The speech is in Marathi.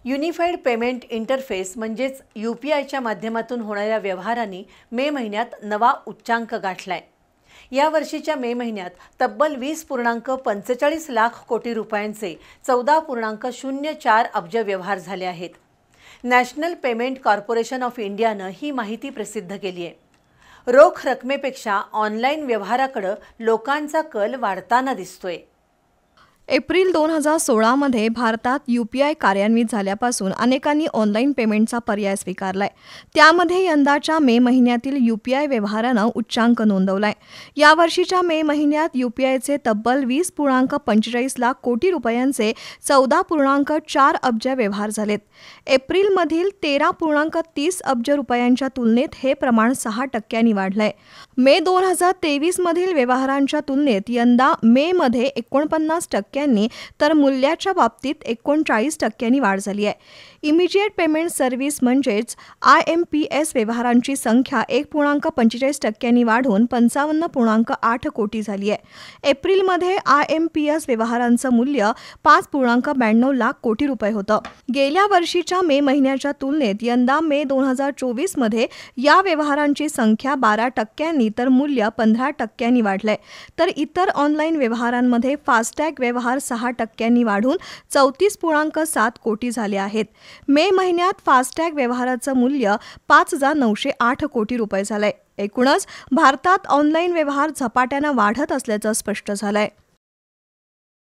युनिफाईड पेमेंट इंटरफेस म्हणजेच UPIच्या माध्यमातून होणाऱ्या व्यवहारांनी मे महिन्यात नवा उच्चांक गाठलाय। या वर्षीच्या मे महिन्यात तब्बल 20.45 लाख कोटी रुपयांचे 14.04 अब्ज व्यवहार झाले आहेत। नॅशनल पेमेंट कॉर्पोरेशन ऑफ इंडियाने ही माहिती प्रसिद्ध केली आहे। रोख रकमेपेक्षा ऑनलाईन व्यवहाराकडे लोकांचा कल वाढताना दिसतोय। एप्रिल 2016 मध्ये भारतात UPI कार्यान्वित झाल्यापासून अनेकांनी ऑनलाईन पेमेंटचा पर्याय स्वीकारलाय। त्यामध्ये यंदाच्या मे महिन्यातील UPI व्यवहारानं उच्चांक नोंदवलाय। या वर्षीच्या मे महिन्यात UPIचे तब्बल 20.45 लाख कोटी रुपयांचे 14.4 अब्ज व्यवहार झालेत। एप्रिलमधील 13.30 अब्ज रुपयांच्या तुलनेत हे प्रमाण 6% वाढलंय। मे 2023 मधील व्यवहारांच्या तुलनेत यंदा मे मध्ये 49% तर मूल्याच्या बाबतीत 39% वाढ झाली आहे। इमिजिएट पेमेंट सर्व्हिस म्हणजेच IMPS व्यवहारांची संख्या 1.45% वाढून 55.8 कोटी झाली आहे। एप्रिलमध्ये IMPS व्यवहारांचं मूल्य 5.92 लाख कोटी रुपये होतं। गेल्या वर्षीच्या मे महिन्याच्या तुलनेत यंदा मे 2024 मध्ये या व्यवहारांची संख्या 12% तर मूल्य 15% वाढलंय। तर इतर ऑनलाईन व्यवहारांमध्ये फास्टॅग व्यवहार 6% वाढून 34.7 कोटी झाले आहेत। मे महिन्यात फास्टॅग व्यवहाराचं मूल्य 5,908 कोटी रुपये झालंय। एकूणच भारतात ऑनलाईन व्यवहार झपाट्याने वाढत असल्याचं स्पष्ट झालंय।